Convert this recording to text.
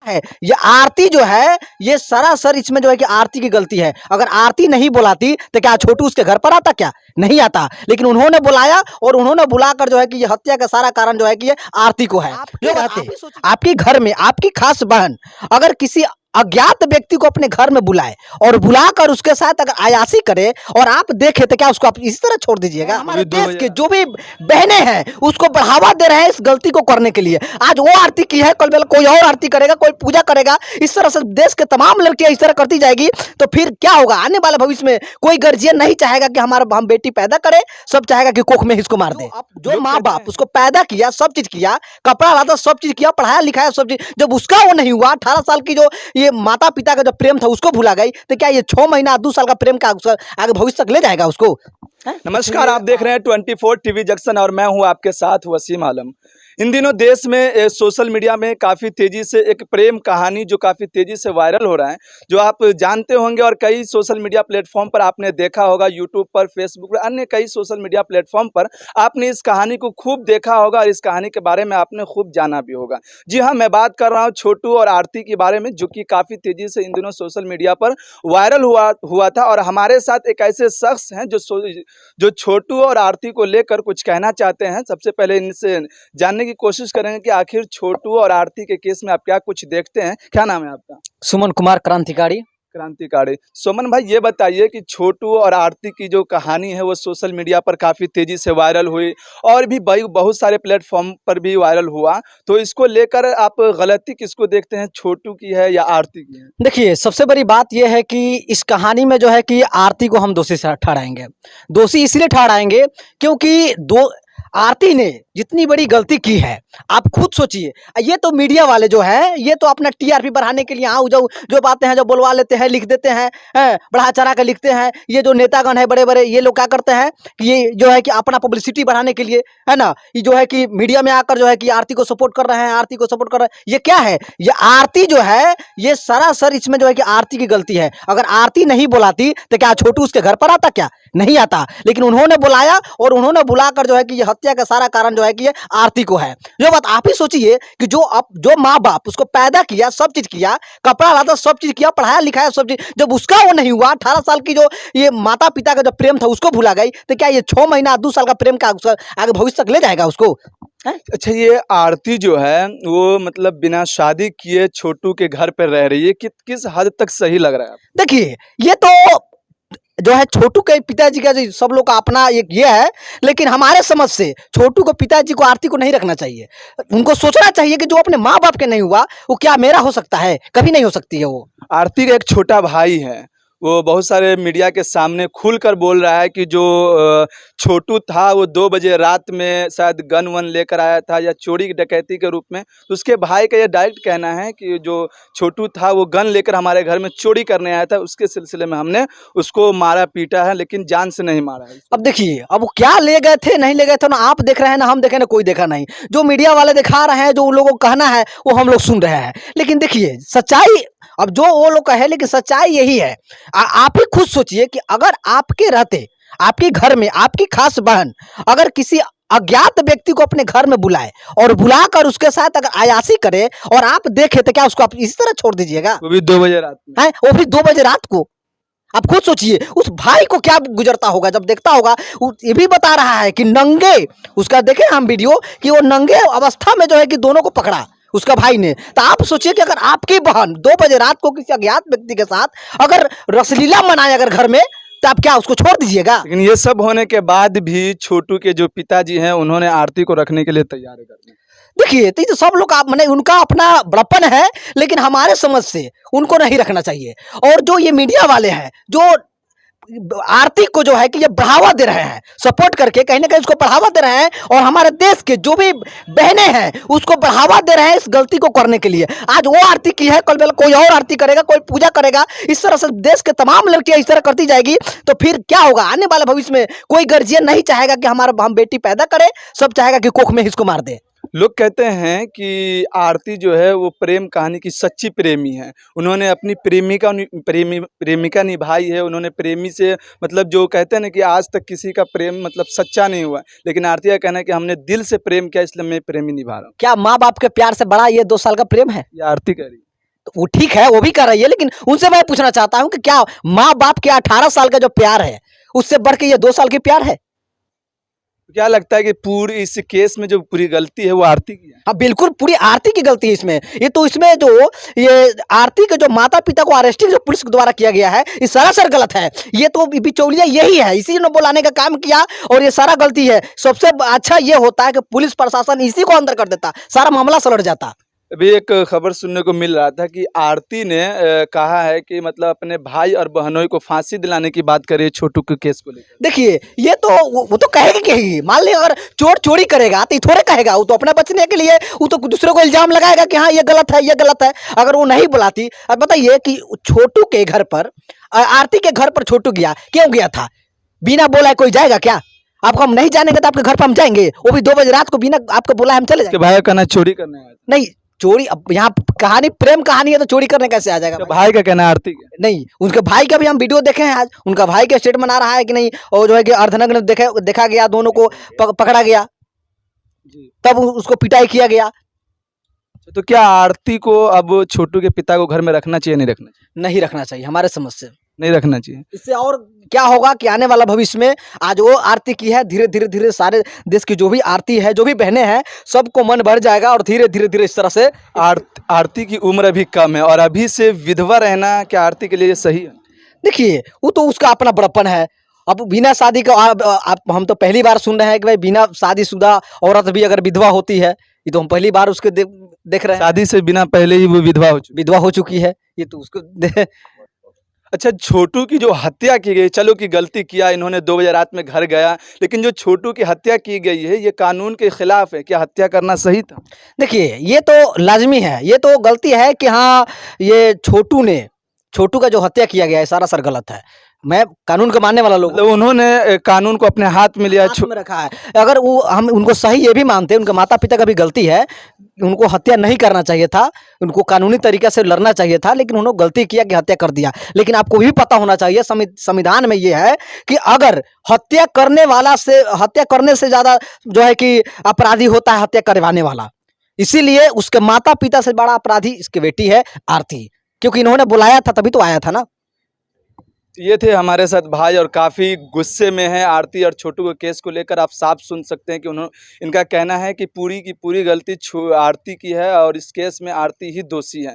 है ये आरती जो है ये सरासर इसमें जो है कि आरती की गलती है। अगर आरती नहीं बुलाती तो क्या छोटू उसके घर पर आता? क्या नहीं आता, लेकिन उन्होंने बुलाया और उन्होंने बुलाकर जो है कि ये हत्या का सारा कारण जो है कि ये आरती को है। जो आपके घर में आपकी खास बहन अगर किसी अज्ञात व्यक्ति को अपने घर में बुलाए और बुलाकर उसके साथ अगर अयासी करे और आप देखे तो क्या उसको आप इसी तरह छोड़ दीजिएगा? हमारे देश के जो भी बहनें हैं उसको बढ़ावा दे रहे हैं इस गलती को करने के लिए। आज वो आरती की है, कल कोई और आरती करेगा, कोई पूजा करेगा। इस तरह से देश के तमाम लड़कियां इस तरह करती जाएगी तो फिर क्या होगा? आने वाले भविष्य में कोई गार्जियन नहीं चाहेगा कि हमारा हम बेटी पैदा करे, सब चाहेगा कि कोख में इसको मार दे। जो माँ बाप उसको पैदा किया, सब चीज किया, कपड़ा लाता, सब चीज किया, पढ़ाया लिखाया, सब चीज, जब उसका वो नहीं हुआ, 18 साल की जो ये माता पिता का जो प्रेम था उसको भुला गई, तो क्या ये 6 महीना 2 साल का प्रेम का आगे भविष्य तक ले जाएगा उसको? नमस्कार, आप देख रहे हैं 24 टीवी जंक्शन और मैं हूं आपके साथ वसीम आलम। इन दिनों देश में सोशल मीडिया में काफ़ी तेज़ी से एक प्रेम कहानी जो काफ़ी तेज़ी से वायरल हो रहा है, जो आप जानते होंगे और कई सोशल मीडिया प्लेटफॉर्म पर आपने देखा होगा, यूट्यूब पर, फेसबुक पर, अन्य कई सोशल मीडिया प्लेटफॉर्म पर आपने इस कहानी को खूब देखा होगा और इस कहानी के बारे में आपने खूब जाना भी होगा। जी हाँ, मैं बात कर रहा हूँ छोटू और आरती के बारे में, जो कि काफ़ी तेज़ी से इन दिनों सोशल मीडिया पर वायरल हुआ था। और हमारे साथ एक ऐसे शख्स हैं जो छोटू और आरती को लेकर कुछ कहना चाहते हैं। सबसे पहले इनसे जानने की कोशिश करेंगे कि आखिर छोटू और आरती के केस में आप क्या कुछ देखते हैं। क्या नाम है आपका? सुमन कुमार क्रांतिकारी। सुमन भाई, ये बताइए कि छोटू और आरती की जो कहानी है वो सोशल मीडिया पर काफ़ी तेज़ी से वायरल हुई और भी बहुत सारे प्लेटफॉर्म पर भी वायरल हुआ, तो इसको लेकर आप गलती किसको देखते हैं, छोटू की है या आरती की है? देखिए, सबसे बड़ी बात यह है कि इस कहानी में जो है कि आरती को हम दोषी ठहराएंगे। दोषी इसलिए ठहराएंगे क्योंकि आरती ने जितनी बड़ी गलती की है, आप खुद सोचिए। ये तो मीडिया वाले जो है ये तो अपना टीआरपी बढ़ाने के लिए आओ जाओ जो बातें हैं जो बुलवा लेते हैं, लिख देते हैं, बढ़ा चढ़ा कर लिखते हैं। ये जो नेतागण है बड़े बड़े, ये लोग क्या करते हैं कि ये जो है कि अपना पब्लिसिटी बढ़ाने के लिए, है ना, ये जो है कि मीडिया में आकर जो है कि आरती को सपोर्ट कर रहे हैं, आरती को सपोर्ट कर रहे हैं। ये क्या है? ये आरती जो है ये सरासर इसमें जो है कि आरती की गलती है। अगर आरती नहीं बुलाती तो क्या छोटू उसके घर पर आता? क्या नहीं आता, लेकिन उन्होंने बुलाया और उन्होंने बुलाकर जो है कि ये हत्या का सारा कारण जो है कि ये आरती को है। जो बात आप ही सोचिए कि जो माँ बाप उसको पैदा किया, सब चीज किया, कपड़ा लाता, सब चीज किया, पढ़ाया लिखाया, सब चीज, जब उसका वो नहीं हुआ, 18 साल की जो ये माता पिता का जो प्रेम था उसको भुला गई, तो क्या ये 6 महीना 2 साल का प्रेम का आगे भविष्य तक ले जाएगा उसको? अच्छा, ये आरती जो है वो मतलब बिना शादी किए छोटू के घर पर रह रही है, किस हद तक सही लग रहा है? देखिए, ये तो जो है छोटू के पिताजी का जो सब लोग का अपना एक ये है, लेकिन हमारे समझ से छोटू को, पिताजी को, आरती को नहीं रखना चाहिए। उनको सोचना चाहिए कि जो अपने माँ बाप के नहीं हुआ वो क्या मेरा हो सकता है? कभी नहीं हो सकती है वो। आरती का एक छोटा भाई है, वो बहुत सारे मीडिया के सामने खुलकर बोल रहा है कि जो छोटू था वो 2 बजे रात में शायद गन वन लेकर आया था या चोरी डकैती के रूप में। तो उसके भाई का ये डायरेक्ट कहना है कि जो छोटू था वो गन लेकर हमारे घर में चोरी करने आया था, उसके सिलसिले में हमने उसको मारा पीटा है, लेकिन जान से नहीं मारा है। अब देखिए, अब वो क्या ले गए थे नहीं ले गए थे ना आप देख रहे हैं ना हम देखे ना कोई देखा नहीं। जो मीडिया वाले दिखा रहे हैं, जो उन लोगों को कहना है वो हम लोग सुन रहे हैं, लेकिन देखिए सच्चाई अब जो वो लोग कहे, लेकिन सच्चाई यही है। आप ही खुद सोचिए कि अगर आपके रहते आपके घर में आपकी खास बहन अगर किसी अज्ञात व्यक्ति को अपने घर में बुलाए और बुलाकर उसके साथ अगर अयासी करे और आप देखे तो क्या उसको आप इसी तरह छोड़ दीजिएगा? वो भी 2 बजे रात में, है वो भी 2 बजे रात को। आप खुद सोचिए उस भाई को क्या गुजरता होगा जब देखता होगा। ये भी बता रहा है कि नंगे, उसका देखे हम वीडियो कि वो नंगे अवस्था में जो है कि दोनों को पकड़ा उसका भाई ने। तो आप सोचिए कि अगर आपकी बहन 2 बजे रात को किसी अज्ञात व्यक्ति के साथ अगर रसलीला मनाए अगर घर में, तो आप क्या उसको छोड़ दीजिएगा? लेकिन ये सब होने के बाद भी छोटू के जो पिताजी हैं उन्होंने आरती को रखने के लिए तैयार है करने। देखिए, तो सब लोग आप माने उनका अपना बड़प्पन है, लेकिन हमारे समझ से उनको नहीं रखना चाहिए। और जो ये मीडिया वाले हैं जो आरती को जो है कि ये बढ़ावा दे रहे हैं, सपोर्ट करके कहीं ना कहीं उसको बढ़ावा दे रहे हैं, और हमारे देश के जो भी बहनें हैं उसको बढ़ावा दे रहे हैं इस गलती को करने के लिए। आज वो आरती की है, कल कोई और आरती करेगा, कोई पूजा करेगा। इस तरह से देश के तमाम लड़कियां इस तरह करती जाएगी तो फिर क्या होगा? आने वाले भविष्य में कोई गार्जियन नहीं चाहेगा कि हमारा हम बेटी पैदा करे, सब चाहेगा कि कोख में इसको मार दे। लोग कहते हैं कि आरती जो है वो प्रेम कहानी की सच्ची प्रेमी है। उन्होंने अपनी प्रेमिका निभाई है, उन्होंने प्रेमी से मतलब जो कहते हैं ना कि आज तक किसी का प्रेम मतलब सच्चा नहीं हुआ, लेकिन आरती का कहना है कि हमने दिल से प्रेम किया इसलिए मैं प्रेमी निभा रहा हूँ। क्या माँ बाप के प्यार से बड़ा ये 2 साल का प्रेम है? ये आरती कह रही है। तो वो ठीक है, वो भी कर रही है, लेकिन उनसे मैं पूछना चाहता हूं कि क्या माँ बाप के 18 साल का जो प्यार है उससे बढ़ के ये 2 साल की प्यार है? क्या लगता है कि पूरी इस केस में जो पूरी गलती है वो आरती की है? हाँ बिल्कुल, पूरी आरती की गलती है इसमें। ये तो इसमें जो ये आरती के जो माता पिता को अरेस्टिंग जो पुलिस के द्वारा किया गया है, ये सरासर गलत है। ये तो बिचौलिया यही है, इसी ने बुलाने का काम किया और ये सारा गलती है। सबसे अच्छा ये होता है कि पुलिस प्रशासन इसी को अंदर कर देता, सारा मामला सलट जाता। अभी एक खबर सुनने को मिल रहा था कि आरती ने कहा है कि मतलब अपने भाई और बहनोई को फांसी दिलाने की बात करी है छोटू के केस को लेकर। देखिए, ये तो वो तो कहेगी कहेगी, मान ली अगर चोर चोरी करेगा तो ये थोड़े कहेगा, वो तो अपने बचने के लिए वो तो दूसरे को इल्जाम लगाएगा कि हाँ ये गलत है, ये गलत है। अगर वो नहीं बुलाती, अब बताइए कि छोटू के घर पर आरती के घर पर छोटू गया, क्यों गया था? बिना बोला कोई जाएगा क्या? आपको हम नहीं जानेंगे तो आपके घर पर हम जाएंगे, वो भी 2 बजे रात को, बिना आपको बोला हम चले उसके जाएंगे? भाई का कहना है चोरी करने आया था। नहीं, चोरी अब यहाँ कहानी प्रेम कहानी है तो चोरी करने कैसे आ जाएगा उसके भाई? भाई का कहना है आरती का। नहीं, उनके भाई का भी हम वीडियो देखे हैं आज, उनका भाई के स्टेटमेंट आ रहा है कि नहीं, और जो है कि अर्धनग्न देखा गया, दोनों को पकड़ा गया, जी। तब उसको पिटाई किया गया। तो क्या आरती को अब छोटू के पिता को घर में रखना चाहिए, नहीं रखना चाहिए? नहीं रखना चाहिए हमारे समझ से। नहीं रखना चाहिए। इससे और क्या होगा कि आने वाला भविष्य में, आज वो आरती की है, धीरे धीरे धीरे सारे देश की जो भी आरती है, जो भी बहनें हैं, सबको मन भर जाएगा और धीरे धीरे धीरे इस तरह से आरती की उम्र अभी कम है और अभी से विधवा रहना क्या आरती के लिए सही है? देखिए, वो तो उसका अपना बड़प्पन है। अब बिना शादी का आप हम तो पहली बार सुन रहे हैं कि भाई बिना शादीशुदा औरत भी अगर विधवा होती है, ये तो हम पहली बार उसके देख रहे हैं। शादी से बिना पहले ही वो विधवा हो चुकी। विधवा हो चुकी है, ये तो उसको अच्छा, छोटू की जो हत्या की गई, चलो कि गलती किया इन्होंने, 2 बजे रात में घर गया, लेकिन जो छोटू की हत्या की गई है ये कानून के खिलाफ है। क्या हत्या करना सही था? देखिए, ये तो लाज़मी है, ये तो गलती है कि हाँ, ये छोटू का जो हत्या किया गया है सरासर गलत है। मैं कानून को मानने वाला लोग मतलब उन्होंने कानून को अपने हाथ में लिया। हाथ में रखा है। अगर वो हम उनको सही ये भी मानते हैं, उनके माता-पिता का भी गलती है, उनको हत्या नहीं करना चाहिए था, उनको कानूनी तरीके से लड़ना चाहिए था, लेकिन उन्होंने गलती किया कि हत्या कर दिया। लेकिन आपको भी पता होना चाहिए, संविधान में ये है कि अगर हत्या करने से ज़्यादा जो है कि अपराधी होता है हत्या करवाने वाला। इसीलिए उसके माता-पिता से बड़ा अपराधी इसकी बेटी है आरती, क्योंकि इन्होंने बुलाया था तभी तो आया था ना। ये थे हमारे साथ भाई और काफ़ी गुस्से में हैं आरती और छोटू के केस को लेकर। आप साफ सुन सकते हैं कि इनका कहना है कि पूरी की पूरी गलती आरती की है और इस केस में आरती ही दोषी है।